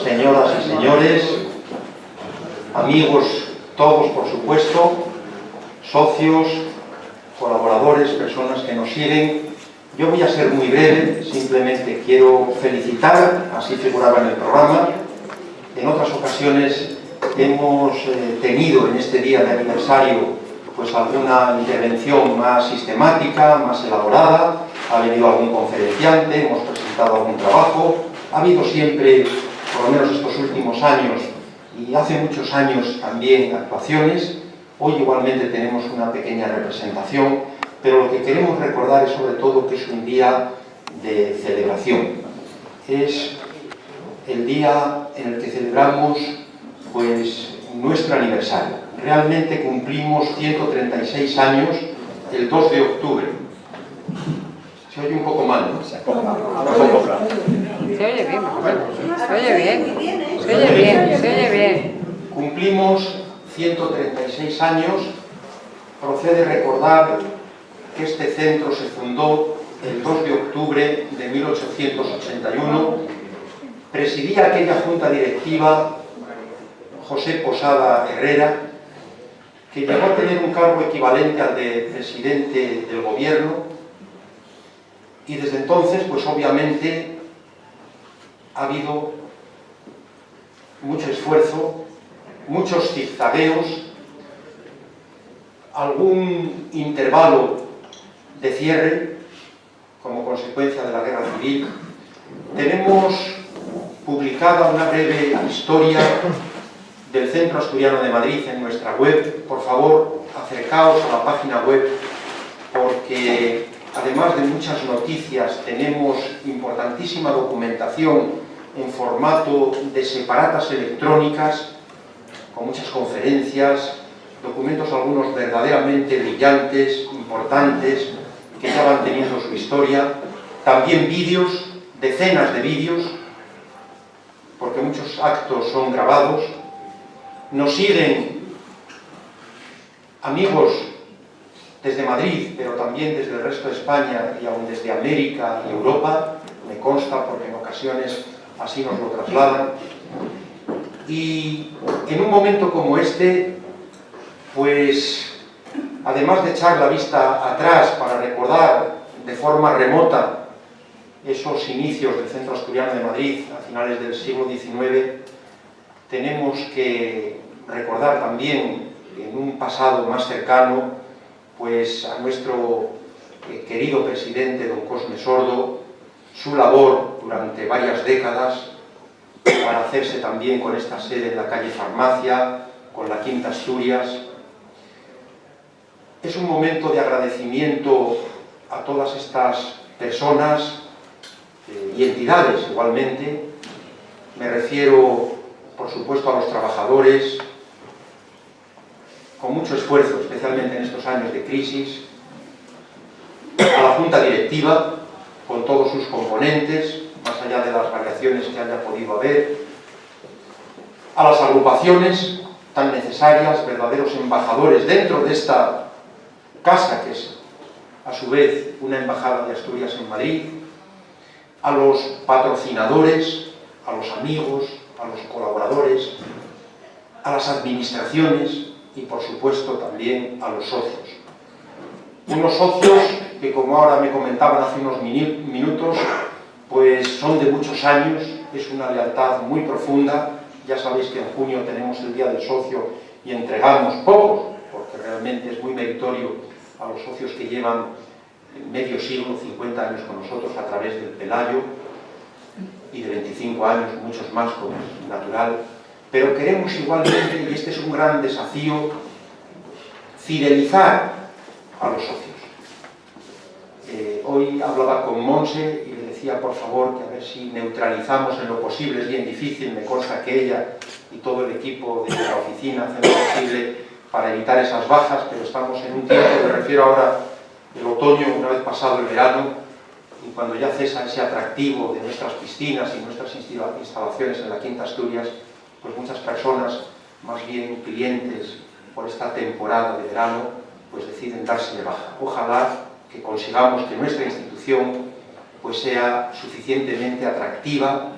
señoras y señores, amigos todos, por supuesto, socios, colaboradores, personas que nos siguen. Yo voy a ser muy breve, simplemente quiero felicitar, así figuraba en el programa. En otras ocasiones hemos tenido en este día de aniversario pues alguna intervención más sistemática, más elaborada, ha venido algún conferenciante, hemos presentado algún trabajo, ha habido siempre, por lo menos estos últimos años, y hace muchos años también actuaciones. Hoy igualmente tenemos una pequeña representación, pero lo que queremos recordar es sobre todo que es un día de celebración. Es el día en el que celebramos pues nuestro aniversario. Realmente cumplimos 136 años el 2 de octubre. Se oye un poco mal, ¿no? Se oye bien, se oye bien, se oye bien, se oye bien. Cumplimos 136 años. Procede recordar que este centro se fundó el 2 de octubre de 1881. Presidía aquella junta directiva José Posada Herrera, que llegó a tener un cargo equivalente al de presidente del gobierno, y desde entonces, pues obviamente, ha habido mucho esfuerzo, muchos zigzagueos, algún intervalo de cierre como consecuencia de la guerra civil. Tenemos publicada una breve historia del Centro Asturiano de Madrid en nuestra web. Por favor, acercaos a la página web, porque además de muchas noticias tenemos importantísima documentación en formato de separatas electrónicas, con muchas conferencias, documentos algunos verdaderamente brillantes, importantes, que ya van teniendo su historia. También vídeos, decenas de vídeos, porque muchos actos son grabados. Nos siguen amigos desde Madrid, pero también desde el resto de España y aún desde América y Europa, me consta porque en ocasiones así nos lo trasladan. Y en un momento como este, pues además de echar la vista atrás para recordar de forma remota esos inicios del Centro Asturiano de Madrid a finales del siglo XIX, tenemos que recordar también en un pasado más cercano pues a nuestro querido presidente don Cosme Sordo, su labor durante varias décadas para hacerse también con esta sede en la calle Farmacia, con la Quinta Asturias. Es un momento de agradecimiento a todas estas personas y entidades igualmente. Me refiero, por supuesto, a los trabajadores, con mucho esfuerzo, especialmente en estos años de crisis, a la Junta Directiva, con todos sus componentes, más allá de las variaciones que haya podido haber, a las agrupaciones tan necesarias, verdaderos embajadores dentro de esta casa, que es a su vez una embajada de Asturias en Madrid, a los patrocinadores, a los amigos, a los colaboradores, a las administraciones y, por supuesto, también a los socios. Unos socios que, como ahora me comentaban hace unos minutos, pues son de muchos años, es una lealtad muy profunda. Ya sabéis que en junio tenemos el Día del Socio y entregamos pocos, porque realmente es muy meritorio a los socios que llevan medio siglo, 50 años con nosotros a través del Pelayo, y de 25 años, muchos más, como es natural. Pero queremos igualmente, y este es un gran desafío, fidelizar a los socios. Hoy hablaba con Monse y le decía, por favor, que a ver si neutralizamos en lo posible. Es bien difícil, me consta que ella y todo el equipo de la oficina hacen lo posible para evitar esas bajas, pero estamos en un tiempo, me refiero ahora del otoño, una vez pasado el verano, y cuando ya cesa ese atractivo de nuestras piscinas y nuestras instalaciones en la Quinta Asturias, pues muchas personas, más bien clientes por esta temporada de verano, pues deciden darse de baja. Ojalá que consigamos que nuestra institución pues sea suficientemente atractiva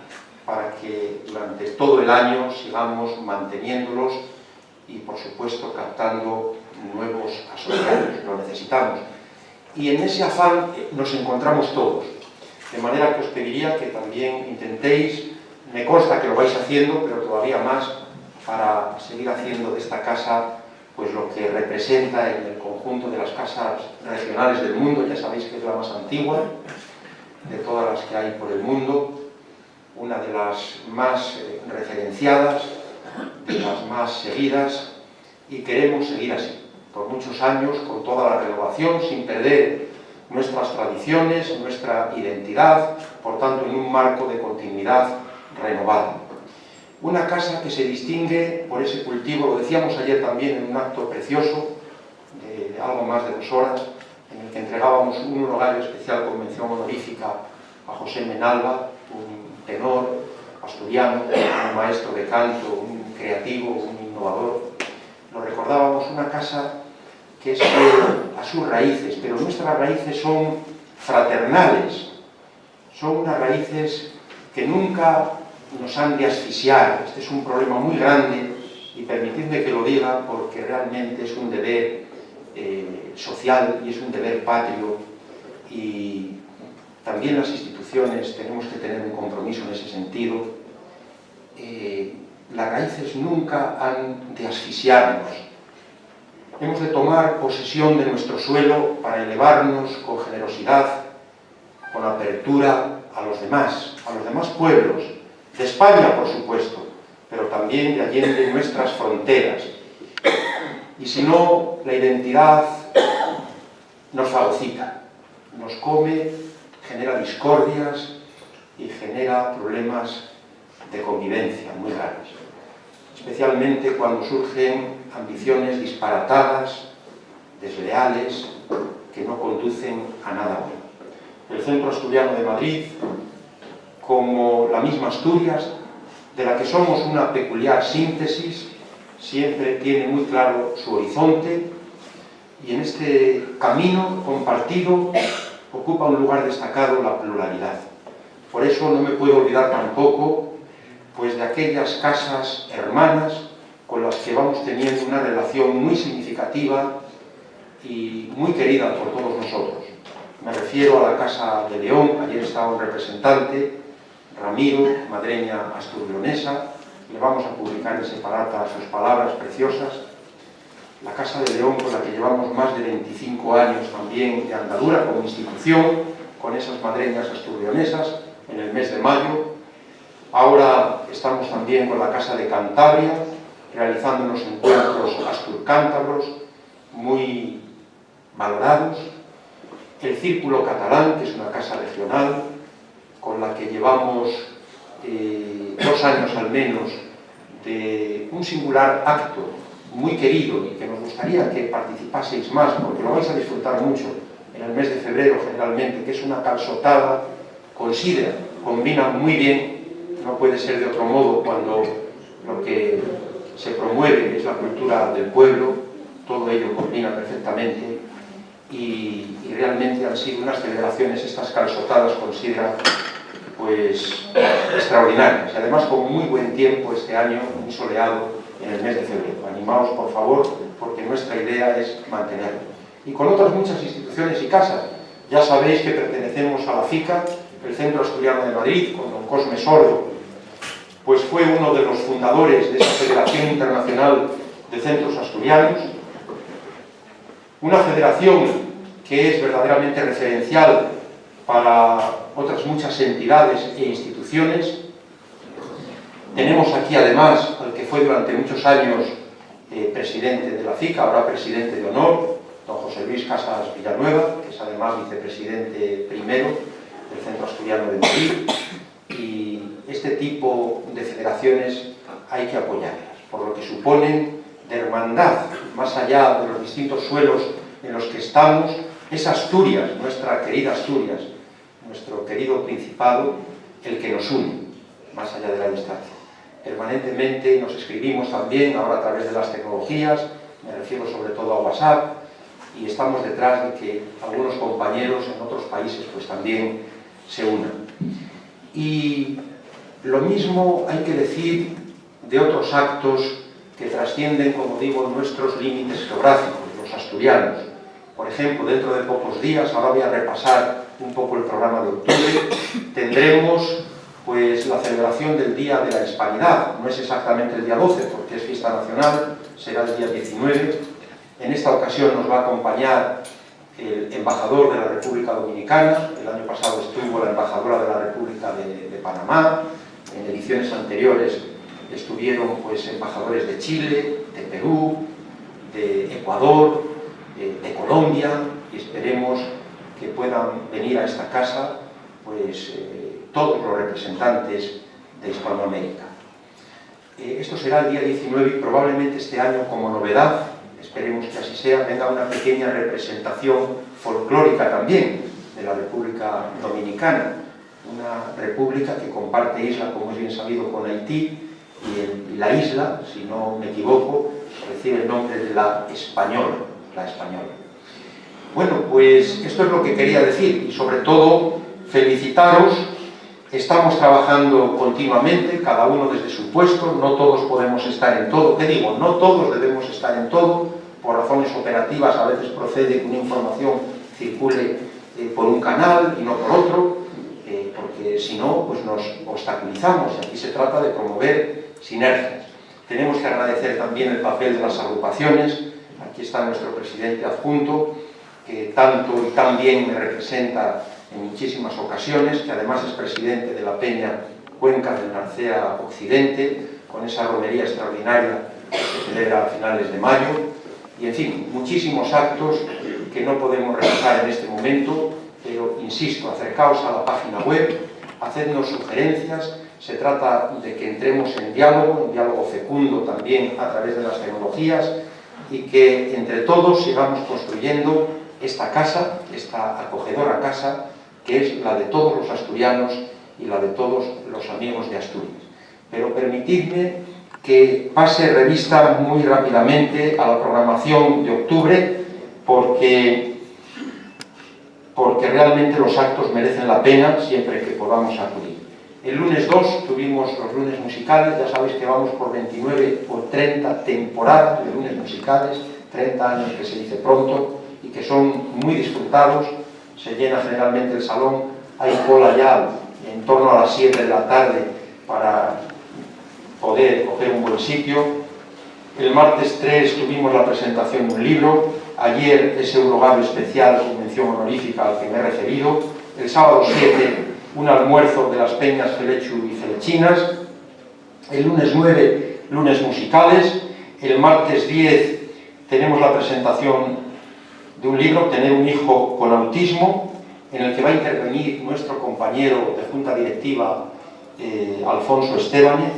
para que durante todo el año sigamos manteniéndolos y, por supuesto, captando nuevos asociados. Lo necesitamos. Y en ese afán nos encontramos todos. De manera que os pediría que también intentéis, me consta que lo vais haciendo, pero todavía más, para seguir haciendo de esta casa pues lo que representa en el conjunto de las casas regionales del mundo. Ya sabéis que es la más antigua de todas las que hay por el mundo, una de las más referenciadas, de las más seguidas, y queremos seguir así, por muchos años, con toda la renovación, sin perder nuestras tradiciones, nuestra identidad, por tanto, en un marco de continuidad renovada. Una casa que se distingue por ese cultivo, lo decíamos ayer también en un acto precioso, de algo más de 2 horas, en el que entregábamos un honorario especial con mención honorífica a José Menalva, un tenor asturiano, un maestro de canto, un creativo, un innovador. Lo recordábamos, una casa que es fiel a sus raíces, pero nuestras raíces son fraternales, son unas raíces que nunca nos han de asfixiar. Este es un problema muy grande y permitidme que lo diga porque realmente es un deber social y es un deber patrio, y también las instituciones tenemos que tener un compromiso en ese sentido. Las raíces nunca han de asfixiarnos. Hemos de tomar posesión de nuestro suelo para elevarnos con generosidad, con apertura a los demás pueblos, de España, por supuesto, pero también de allende nuestras fronteras. Y si no, la identidad nos fagocita, nos come, genera discordias y genera problemas de convivencia muy graves, especialmente cuando surgen ambiciones disparatadas, desleales, que no conducen a nada bueno. El Centro Asturiano de Madrid, como la misma Asturias, de la que somos una peculiar síntesis, siempre tiene muy claro su horizonte, y en este camino compartido ocupa un lugar destacado la pluralidad. Por eso no me puedo olvidar tampoco pues de aquellas casas hermanas con las que vamos teniendo una relación muy significativa y muy querida por todos nosotros. Me refiero a la Casa de León. Ayer estaba un representante, Ramiro, madreña asturleonesa. Le vamos a publicar en separata sus palabras preciosas. La Casa de León, con la que llevamos más de 25 años también de andadura como institución, con esas madreñas asturleonesas, en el mes de mayo. Ahora estamos también con la Casa de Cantabria, realizando unos encuentros asturcántabros muy valorados. El Círculo Catalán, que es una casa regional, con la que llevamos 2 años al menos de un singular acto muy querido y que nos gustaría que participaseis más, porque lo vais a disfrutar mucho en el mes de febrero generalmente, que es una calçotada con sidra. Combina muy bien, no puede ser de otro modo cuando lo que se promueve es la cultura del pueblo, todo ello combina perfectamente, y realmente han sido unas celebraciones, estas calçotadas con sidra, pues extraordinarias, y además con muy buen tiempo este año, muy soleado en el mes de febrero. Animaos, por favor, porque nuestra idea es mantenerlo. Y con otras muchas instituciones y casas. Ya sabéis que pertenecemos a la FICA, el Centro Asturiano de Madrid, con don Cosme Sordo, pues fue uno de los fundadores de esa Federación Internacional de Centros Asturianos, una federación que es verdaderamente referencial para otras muchas entidades e instituciones. Tenemos aquí además al que fue durante muchos años presidente de la FICA, ahora presidente de honor, don José Luis Casas Villanueva, que es además vicepresidente primero del Centro Asturiano de Madrid. Y este tipo de federaciones hay que apoyarlas, por lo que suponen de hermandad, más allá de los distintos suelos en los que estamos. Es Asturias, nuestra querida Asturias, nuestro querido Principado, el que nos une, más allá de la distancia. Permanentemente nos escribimos también, ahora a través de las tecnologías, me refiero sobre todo a WhatsApp, y estamos detrás de que algunos compañeros en otros países pues también se unan. Y Lo mismo hay que decir de otros actos que trascienden, como digo, nuestros límites geográficos, los asturianos. Por ejemplo, dentro de pocos días, ahora voy a repasar un poco el programa de octubre, tendremos pues la celebración del Día de la Hispanidad. No es exactamente el día 12, porque es fiesta nacional, será el día 19. En esta ocasión nos va a acompañar el embajador de la República Dominicana. El año pasado estuvo la embajadora de la República de Panamá. En ediciones anteriores estuvieron pues embajadores de Chile, de Perú, de Ecuador, de Colombia, y esperemos que puedan venir a esta casa pues todos los representantes de Hispanoamérica. Esto será el día 19 y probablemente este año, como novedad, esperemos que así sea, venga una pequeña representación folclórica también de la República Dominicana, una república que comparte isla, como es bien sabido, con Haití, y la isla, si no me equivoco, recibe el nombre de la Española. Bueno, pues esto es lo que quería decir, y sobre todo felicitaros. Estamos trabajando continuamente, cada uno desde su puesto, no todos podemos estar en todo. ¿Qué digo? No todos debemos estar en todo, por razones operativas a veces procede que una información circule por un canal y no por otro, porque si no, pues nos obstaculizamos, y aquí se trata de promover sinergias. Tenemos que agradecer también el papel de las agrupaciones. Aquí está nuestro presidente adjunto, que tanto y tan bien me representa en muchísimas ocasiones, que además es presidente de la Peña Cuenca del Narcea Occidente, con esa romería extraordinaria que se celebra a finales de mayo, y en fin, muchísimos actos que no podemos relatar en este momento, pero insisto, acercaos a la página web, hacednos sugerencias. Se trata de que entremos en diálogo fecundo también a través de las tecnologías, y que entre todos sigamos construyendo esta casa, esta acogedora casa, que es la de todos los asturianos y la de todos los amigos de Asturias. Pero permitidme que pase revista muy rápidamente a la programación de octubre, porque realmente los actos merecen la pena siempre que podamos acudir. El lunes 2 tuvimos los lunes musicales, ya sabéis que vamos por 29 o 30 temporadas de lunes musicales, 30 años que se dice pronto, y que son muy disfrutados. Se llena generalmente el salón, hay cola ya en torno a las 7 de la tarde para poder coger un buen sitio. El martes 3 tuvimos la presentación de un libro, ayer ese Eurogalo especial con mención honorífica al que me he referido, el sábado 7 un almuerzo de las peñas Felechu y Felechinas, el lunes 9 lunes musicales, el martes 10 tenemos la presentación de un libro, Tener un hijo con autismo, en el que va a intervenir nuestro compañero de junta directiva, Alfonso Estébanez.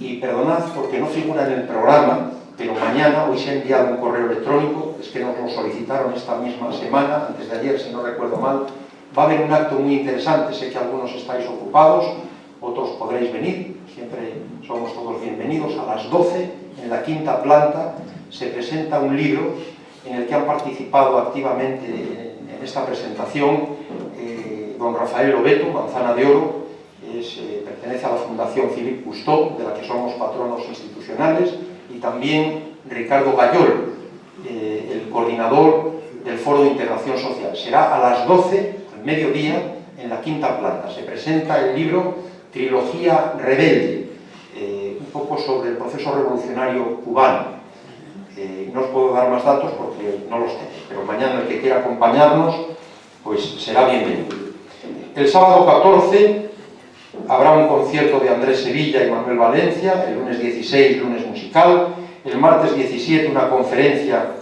Y perdonad porque no figura en el programa, pero mañana, hoy se ha enviado un correo electrónico, es que nos lo solicitaron esta misma semana, antes de ayer, si no recuerdo mal. Va a haber un acto muy interesante, sé que algunos estáis ocupados, otros podréis venir, siempre somos todos bienvenidos. A las 12, en la quinta planta, se presenta un libro en el que han participado activamente en esta presentación don Rafael Lobeto, Manzana de Oro, pertenece a la Fundación Philippe Cousteau, de la que somos patronos institucionales, y también Ricardo Gallol, el coordinador del Foro de Integración Social. Será a las 12, al mediodía, en la quinta planta. Se presenta el libro Trilogía Rebelde, un poco sobre el proceso revolucionario cubano. No os puedo dar más datos porque no los tengo, pero mañana el que quiera acompañarnos, pues será bienvenido. El sábado 14 habrá un concierto de Andrés Sevilla y Manuel Valencia, el lunes 16, lunes musical, el martes 17 una conferencia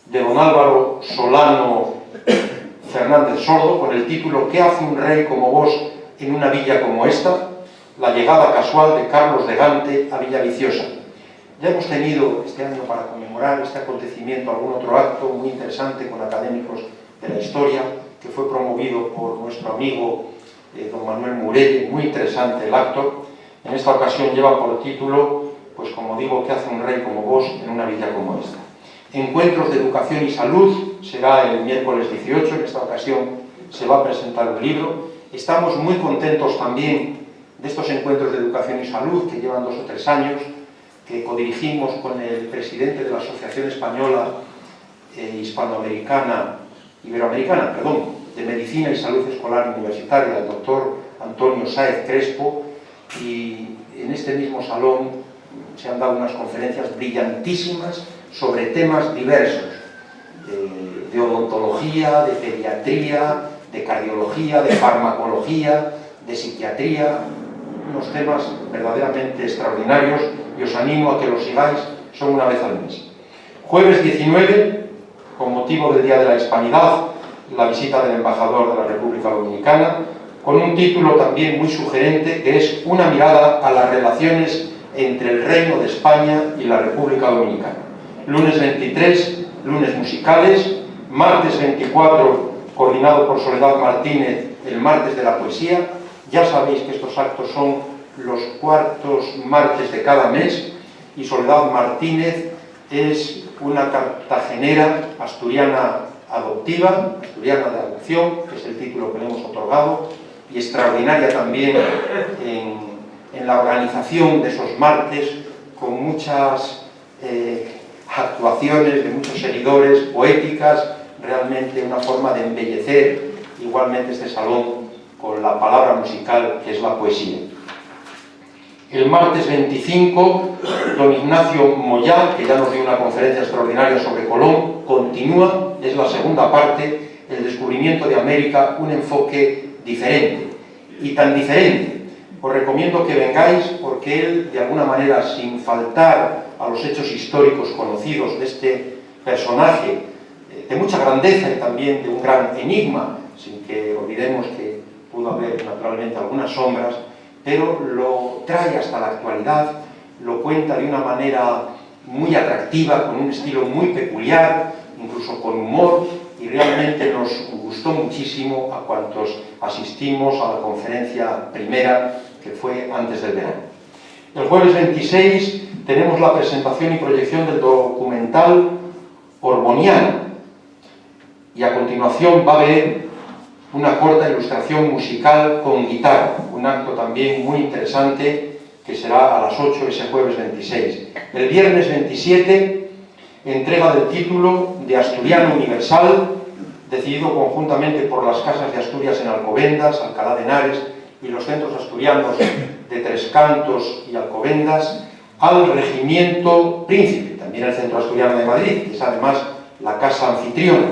de don Álvaro Solano Fernández Sordo con el título ¿Qué hace un rey como vos en una villa como esta? La llegada casual de Carlos de Gante a Villaviciosa. Ya hemos tenido este año, para conmemorar este acontecimiento, algún otro acto muy interesante con académicos de la historia, que fue promovido por nuestro amigo don Manuel Murelle, muy interesante el acto. En esta ocasión lleva por título, pues como digo, ¿qué hace un rey como vos en una villa como esta? Encuentros de Educación y Salud, será el miércoles 18, en esta ocasión se va a presentar un libro, Estamos muy contentos también de estos encuentros de educación y salud que llevan 2 o 3 años, que codirigimos con el presidente de la Asociación Española Iberoamericana, de Medicina y Salud Escolar Universitaria, el doctor Antonio Sáez Crespo, y en este mismo salón se han dado unas conferencias brillantísimas sobre temas diversos, de odontología, de pediatría, de cardiología, de farmacología, de psiquiatría, unos temas verdaderamente extraordinarios, y os animo a que los sigáis, son una vez al mes. Jueves 19, con motivo del Día de la Hispanidad, la visita del embajador de la República Dominicana, con un título también muy sugerente, que es Una mirada a las relaciones entre el Reino de España y la República Dominicana. Lunes 23, lunes musicales. Martes 24, coordinado por Soledad Martínez, el martes de la poesía. Ya sabéis que estos actos son los cuartos martes de cada mes, y Soledad Martínez es una cartagenera asturiana adoptiva, asturiana de adopción, que es el título que le hemos otorgado, y extraordinaria también en la organización de esos martes, con muchas actuaciones de muchos seguidores, poéticas, realmente una forma de embellecer igualmente este salón con la palabra musical que es la poesía. El martes 25, don Ignacio Moyá, que ya nos dio una conferencia extraordinaria sobre Colón, continúa, es la segunda parte, el descubrimiento de América, un enfoque diferente, y tan diferente. Os recomiendo que vengáis, porque él, de alguna manera, sin faltar a los hechos históricos conocidos de este personaje, de mucha grandeza y también de un gran enigma, sin que olvidemos que pudo haber naturalmente algunas sombras, pero lo trae hasta la actualidad, lo cuenta de una manera muy atractiva, con un estilo muy peculiar, incluso con humor, y realmente nos gustó muchísimo a cuantos asistimos a la conferencia primera, que fue antes del verano. El jueves 26 tenemos la presentación y proyección del documental Orboniana, y a continuación va a haber una corta ilustración musical con guitarra, un acto también muy interesante que será a las 8 ese jueves 26. El viernes 27, entrega del título de Asturiano Universal, decidido conjuntamente por las Casas de Asturias en Alcobendas, Alcalá de Henares y los centros asturianos de Tres Cantos y Alcobendas, al Regimiento Príncipe, también el Centro Asturiano de Madrid, que es además la casa anfitriona,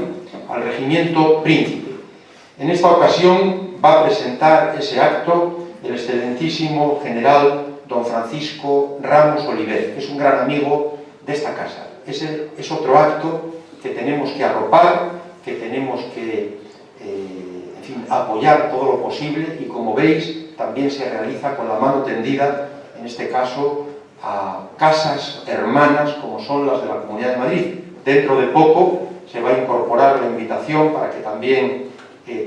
al Regimiento Príncipe. En esta ocasión va a presentar ese acto el excelentísimo general don Francisco Ramos Oliver, que es un gran amigo de esta casa. Es otro acto que tenemos que arropar, que tenemos que en fin, apoyar todo lo posible, y como veis también se realiza con la mano tendida, en este caso a casas hermanas como son las de la Comunidad de Madrid. Dentro de poco se va a incorporar la invitación para que también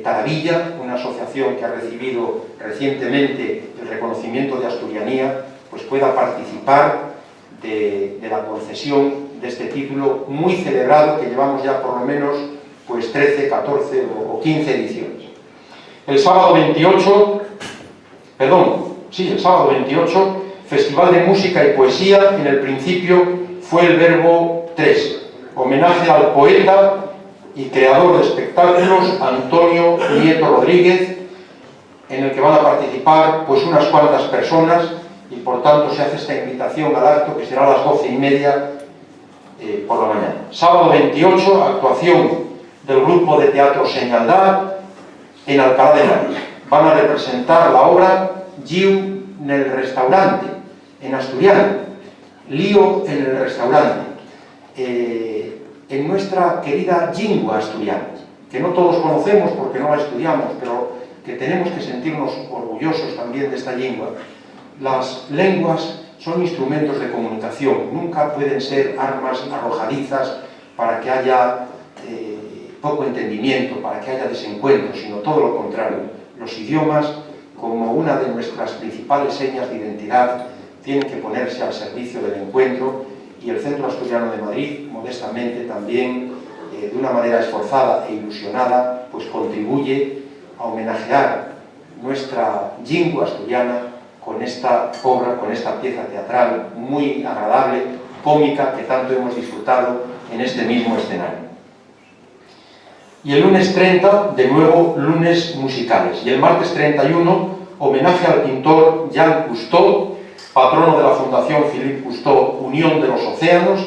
Taravilla, una asociación que ha recibido recientemente el reconocimiento de asturianía, pues pueda participar de la concesión de este título muy celebrado, que llevamos ya por lo menos pues 13, 14 o 15 ediciones. El sábado 28, Festival de Música y Poesía. En el principio fue el verbo 3, homenaje al poeta y creador de espectáculos Antonio Nieto Rodríguez, en el que van a participar pues unas cuantas personas, y por tanto se hace esta invitación al acto, que será a las 12:30 por la mañana. Sábado 28, actuación del grupo de teatro Señaldad en Alcalá de Henares. Van a representar la obra Giu nel restaurante, en asturiano, lío en el restaurante, en nuestra querida lingua asturiana, que no todos conocemos porque no la estudiamos, pero que tenemos que sentirnos orgullosos también de esta lengua. Las lenguas son instrumentos de comunicación, nunca pueden ser armas arrojadizas para que haya poco entendimiento, para que haya desencuentro, sino todo lo contrario. Los idiomas, como una de nuestras principales señas de identidad, tienen que ponerse al servicio del encuentro, y el Centro Asturiano de Madrid, modestamente también, de una manera esforzada e ilusionada, pues contribuye a homenajear nuestra lingua asturiana con esta obra, con esta pieza teatral muy agradable, cómica, que tanto hemos disfrutado en este mismo escenario. Y el lunes 30, de nuevo, lunes musicales. Y el martes 31, homenaje al pintor Jean Cousteau, patrono de la Fundación Philippe Cousteau, Unión de los Océanos,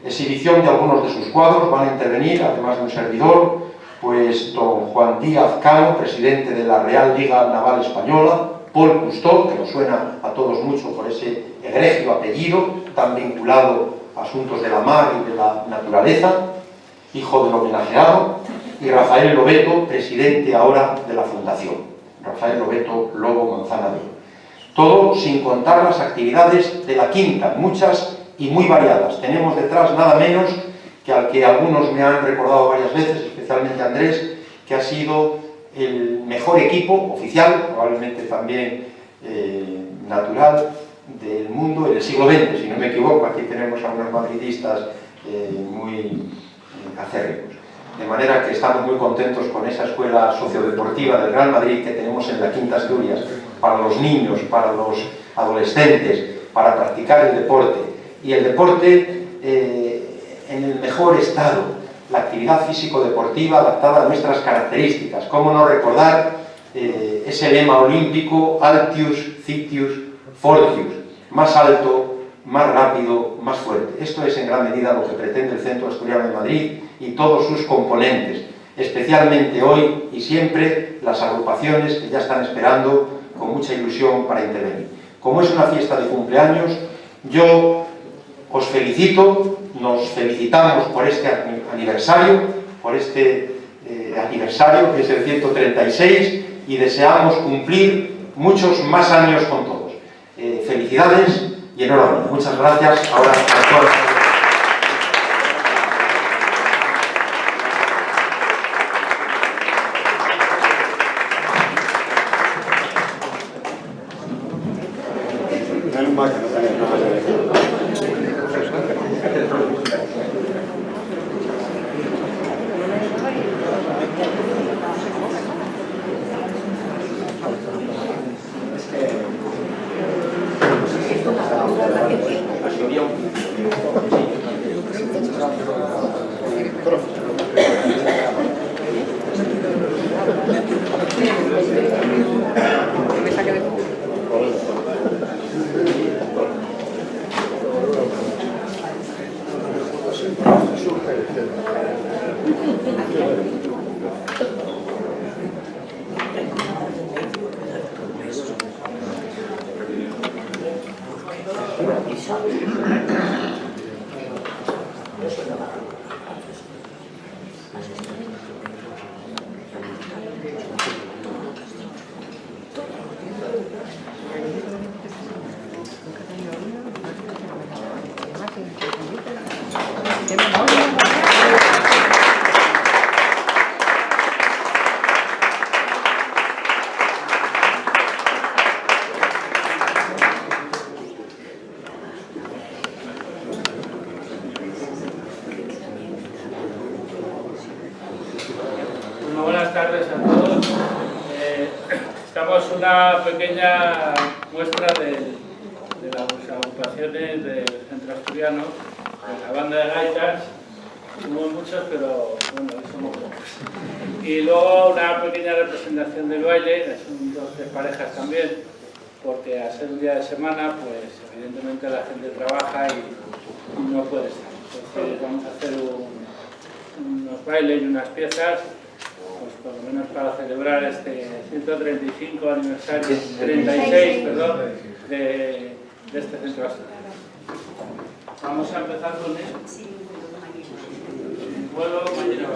exhibición de algunos de sus cuadros. Van a intervenir, además de un servidor, pues don Juan Díaz Cano, presidente de la Real Liga Naval Española, Paul Cousteau, que nos suena a todos mucho por ese egregio apellido, tan vinculado a asuntos de la mar y de la naturaleza, hijo del homenajeado, y Rafael Lobeto, presidente ahora de la Fundación, Rafael Lobeto Lobo Manzana de Oro. Todo sin contar las actividades de la quinta, muchas y muy variadas. Tenemos detrás nada menos que al que algunos me han recordado varias veces, especialmente Andrés, que ha sido el mejor equipo oficial, probablemente también natural, del mundo en el siglo XX, si no me equivoco. Aquí tenemos a unos madridistas muy acérrimos. De manera que estamos muy contentos con esa escuela sociodeportiva del Real Madrid que tenemos en la Quinta Asturias, para los niños, para los adolescentes, para practicar el deporte. Y el deporte en el mejor estado, la actividad físico-deportiva adaptada a nuestras características. ¿Cómo no recordar ese lema olímpico, Altius, Citius, Fortius? Más alto, más rápido, más fuerte. Esto es en gran medida lo que pretende el Centro Asturiano de Madrid y todos sus componentes, especialmente hoy y siempre las agrupaciones que ya están esperando con mucha ilusión para intervenir. Como es una fiesta de cumpleaños, yo os felicito, nos felicitamos por este aniversario, aniversario que es el 136, y deseamos cumplir muchos más años con todos. Felicidades y enhorabuena. Muchas gracias. Ahora a todos. Buenas tardes a todos. Estamos una pequeña muestra de las agrupaciones del Centro Asturiano, de la banda de gaitas. Somos muchos, pero bueno, hoy somos pocos. Y luego una pequeña representación del baile, son dos parejas también, porque al ser un día de semana, pues evidentemente la gente trabaja y no puede estar. Entonces vamos a hacer unos bailes y unas piezas, pues por lo menos para celebrar este 135 aniversario, 36, perdón, de este centro asturiano. Vamos a empezar con eso. Vuelo mañana.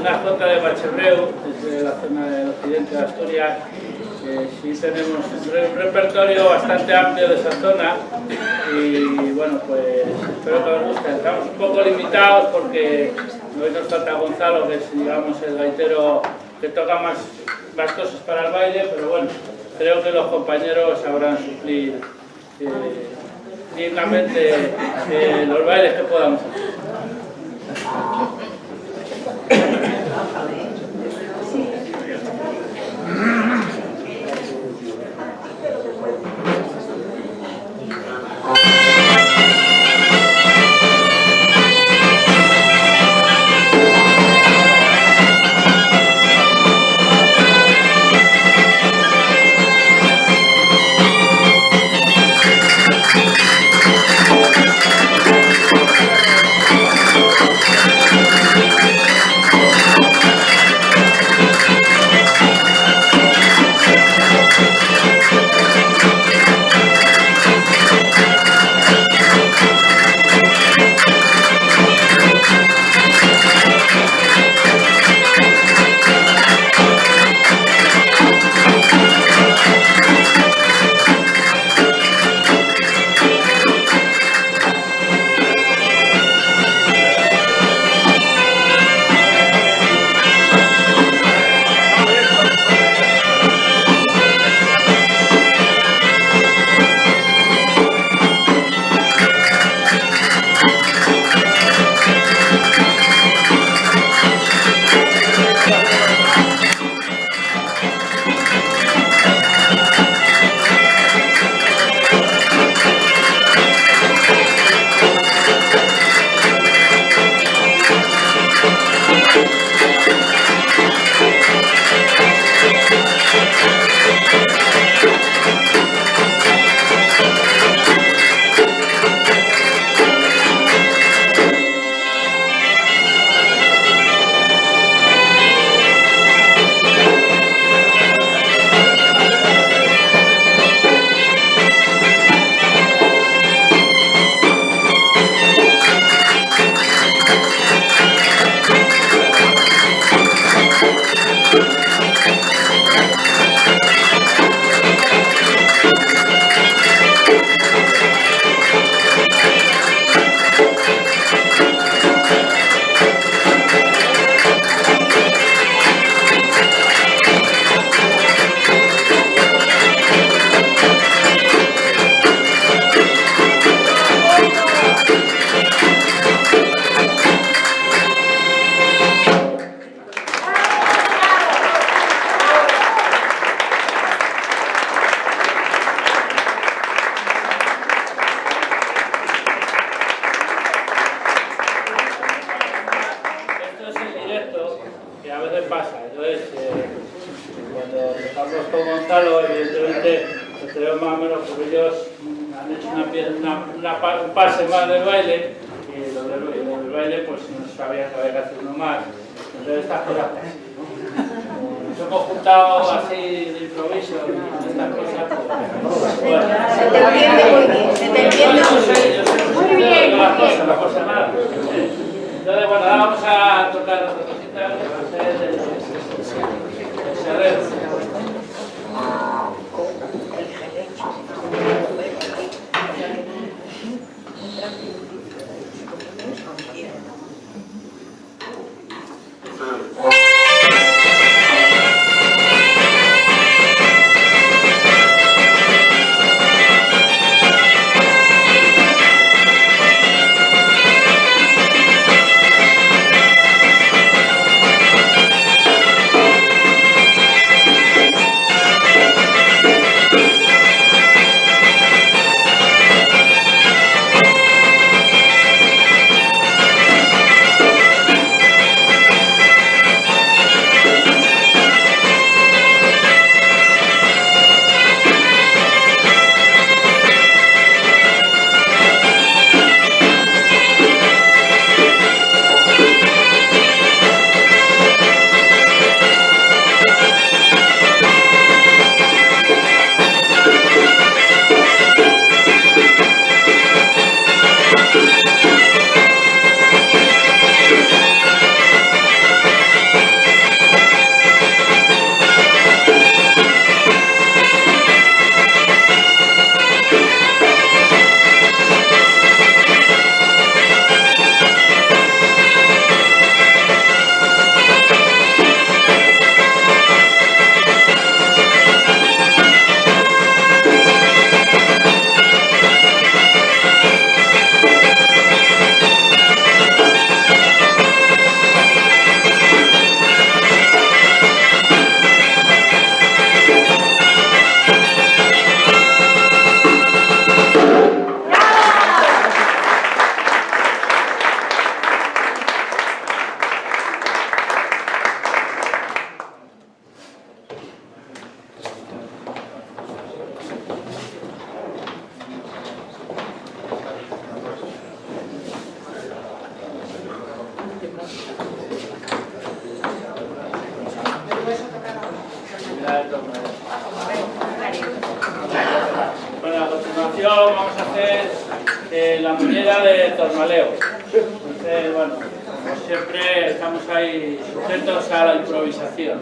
Una jota de Bachebreu, desde la zona del occidente de Asturias. Sí tenemos un repertorio bastante amplio de esa zona y bueno, pues espero que os guste. Estamos un poco limitados porque hoy nos falta Gonzalo, que es, digamos, el gaitero que toca más cosas para el baile, pero bueno, creo que los compañeros sabrán suplir dignamente los bailes que podamos hacer. montado, evidentemente, pues tenemos más o menos, porque ellos han hecho un pase más del baile, y lo del baile pues no sabían que había que hacer uno más. Entonces estas cosas pasan, ¿no? Nos hemos juntado así de improviso y estas cosas, pues, bueno. Se te entiende muy bien, se te entiende Muy bien. No pasa nada. Entonces, bueno, ahora vamos a tocar otra cosita que va a ser el serrero. Bueno, a continuación vamos a hacer la muñeca de Tormaleo. Entonces, bueno, como siempre estamos ahí sujetos a la improvisación.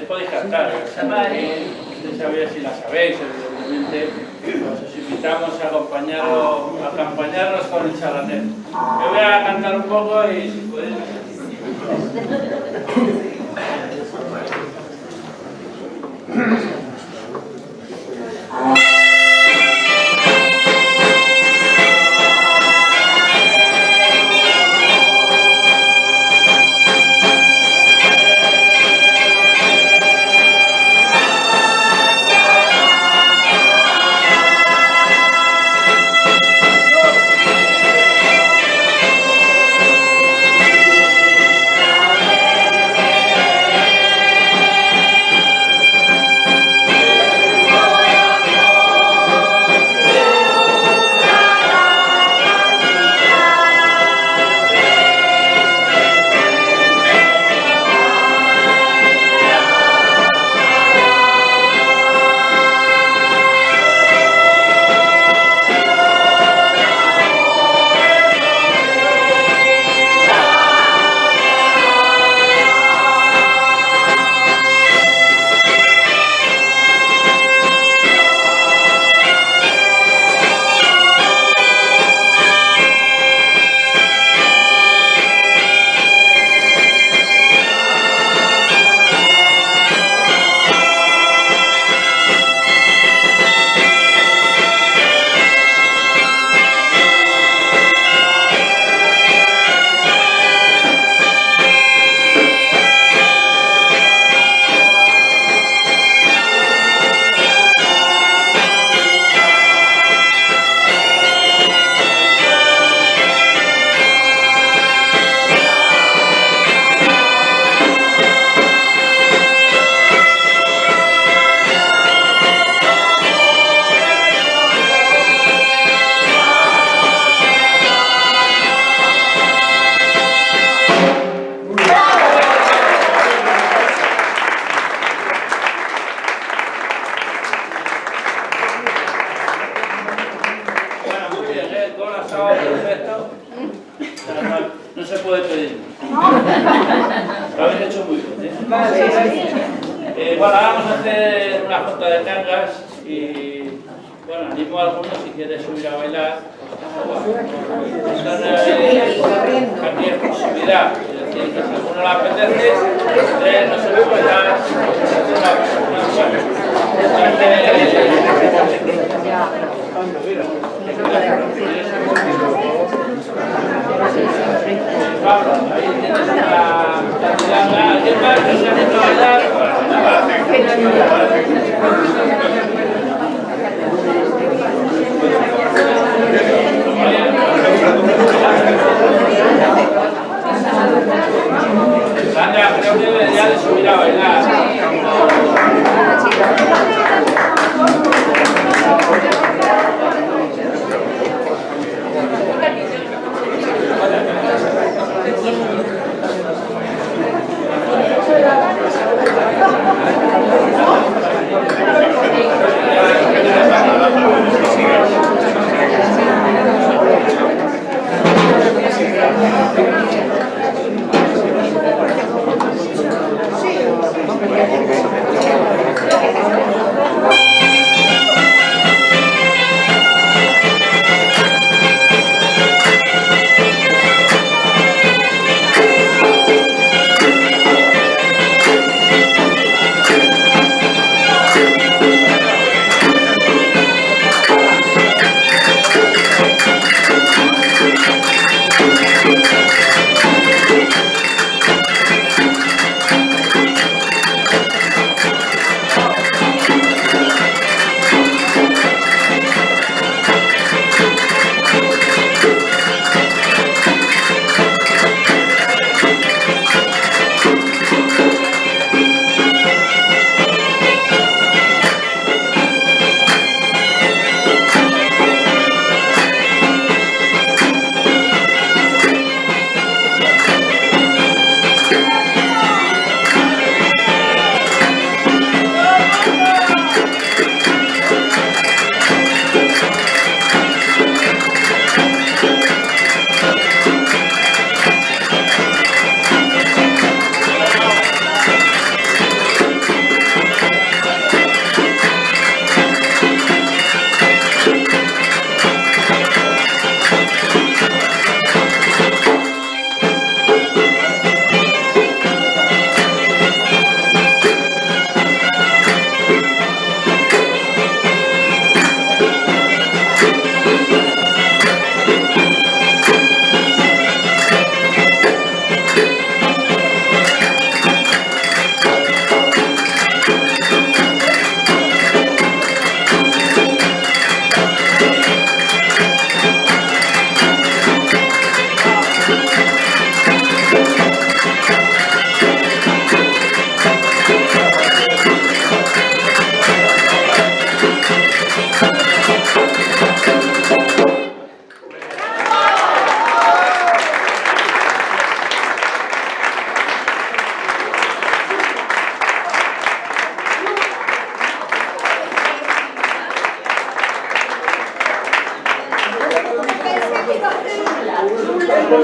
podéis cantar. No sabía si la sabéis, evidentemente. Os invitamos a acompañarnos con el charlatán. Yo voy a cantar un poco y si podéis... No se puede pedir. Lo habéis hecho muy bien, ¿eh? Bueno, ahora vamos a hacer una junta de cangas y bueno, animo a algunos si quieres subir a bailar. Aquí es posibilidad, es decir, que si a alguno le apetece, no se puede dar Pablo, ahí tienes la... ¿Alguien más que se anima a bailar? Sandra, creo que debería de subir a bailar.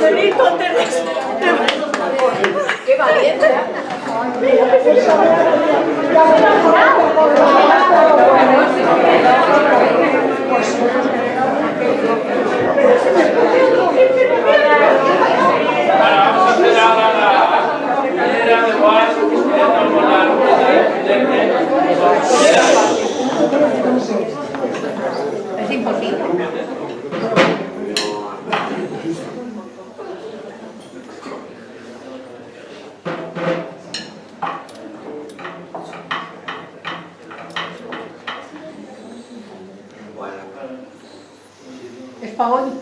papelito antes de... ¡Qué valiente! Vamos a hacer ahora la primera de Boas, con la rueda Es imposible. Es para hoy.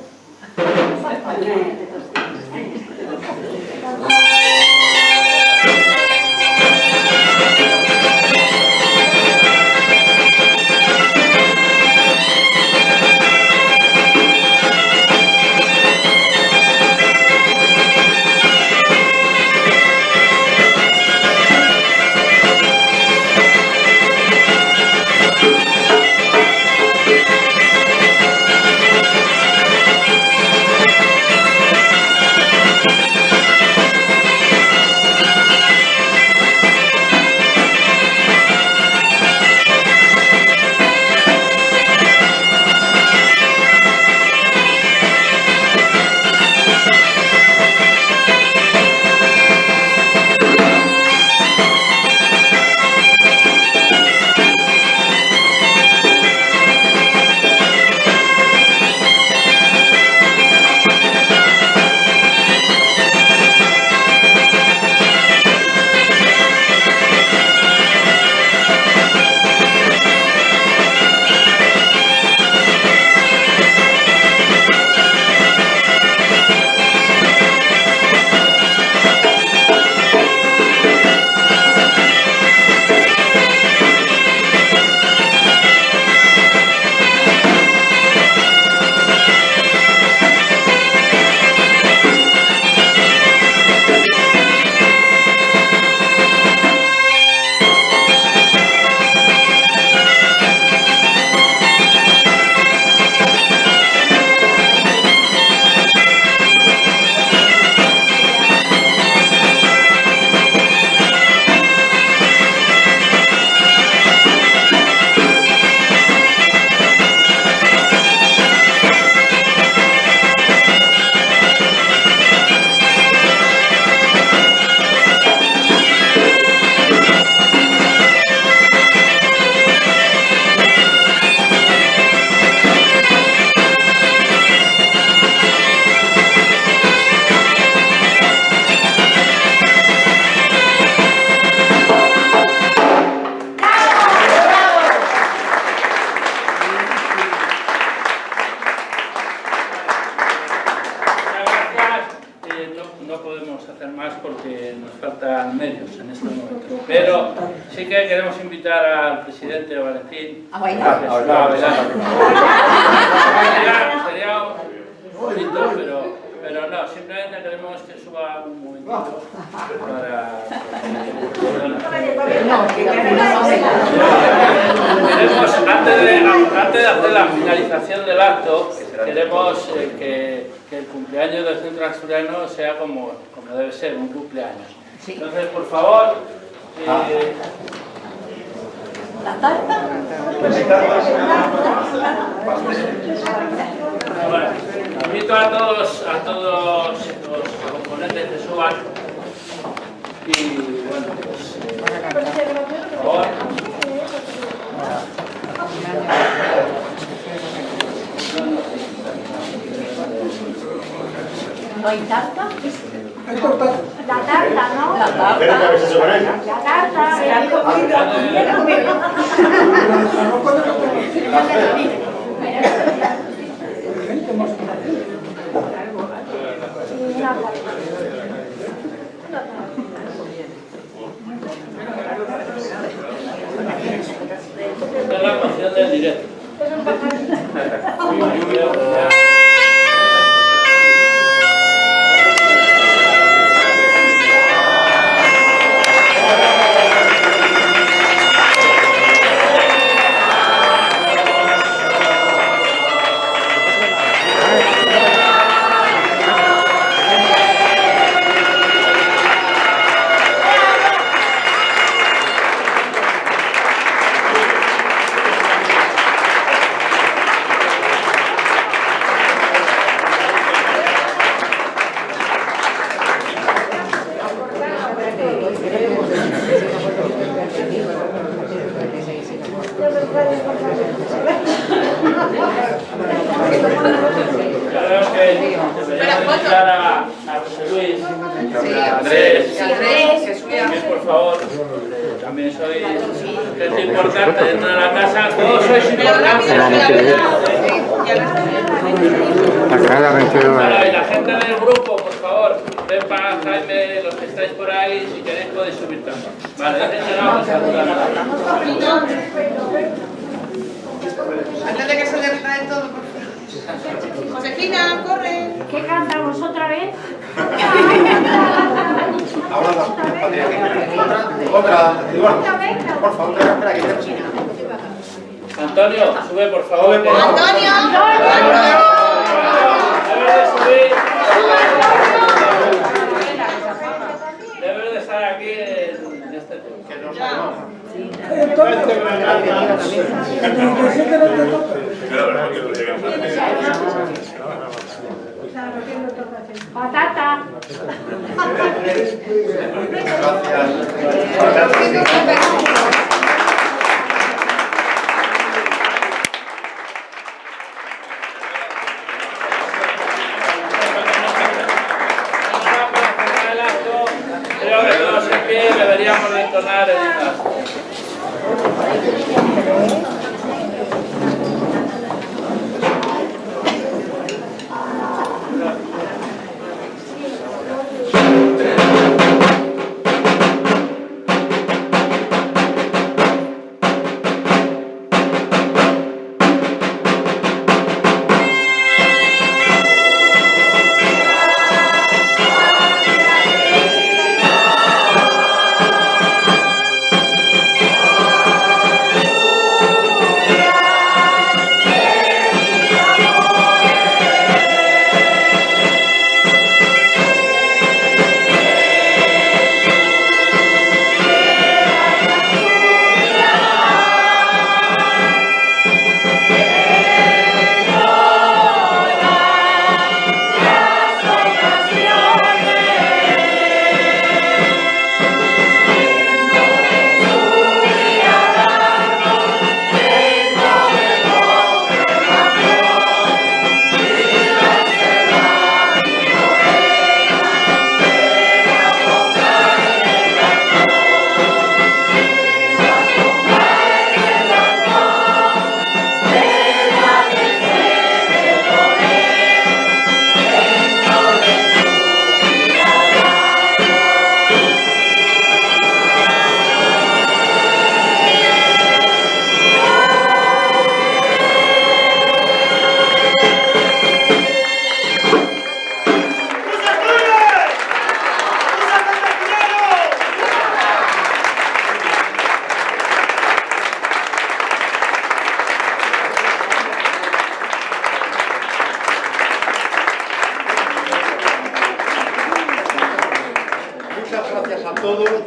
Pero sí que queremos invitar al presidente Valentín a bailar. Sería un bonito, pero no, simplemente queremos que suba un momentito para... Queremos, antes de hacer la finalización del acto, queremos que el cumpleaños del Centro Asturiano sea como debe ser, un cumpleaños. Sí. Entonces, por favor, ¿La tarta? bueno, invito a todos los componentes que suban y bueno, pues, por favor. ¿No hay tarta? La tarta, ¿no? La tarta. La tarta. Esta es la canción del directo. Creo que deberíamos invitar a José Luis, a Andrés, que por favor, también soy gente importante dentro de la casa, todos sois importantes. Claro, y la gente del grupo, por favor, Pepa, Jaime, los que estáis por ahí, si queréis podéis subir también. Vale, vamos a saludar. Antes de que se le recae todo, por fin. Josefina, corre. ¿Qué cantamos otra vez? Ahora otra, Eduardo. Por favor, espera, que te... Antonio, sube por favor. Antonio. Debes de subir. Debes de estar aquí en este tema. Patata. Creo que todos en pie deberíamos de entonar el himno.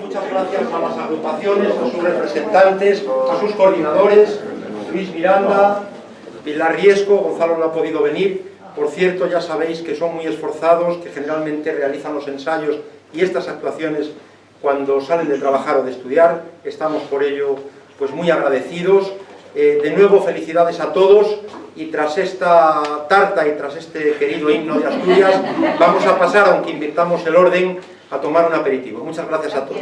Muchas gracias a las agrupaciones, a sus representantes, a sus coordinadores, Luis Miranda, Pilar Riesco, Gonzalo no ha podido venir. Por cierto, ya sabéis que son muy esforzados, que generalmente realizan los ensayos y estas actuaciones cuando salen de trabajar o de estudiar. Estamos por ello pues muy agradecidos. De nuevo, felicidades a todos, y tras esta tarta y tras este querido himno de Asturias, vamos a pasar, aunque invirtamos el orden, a tomar un aperitivo. Muchas gracias a todos.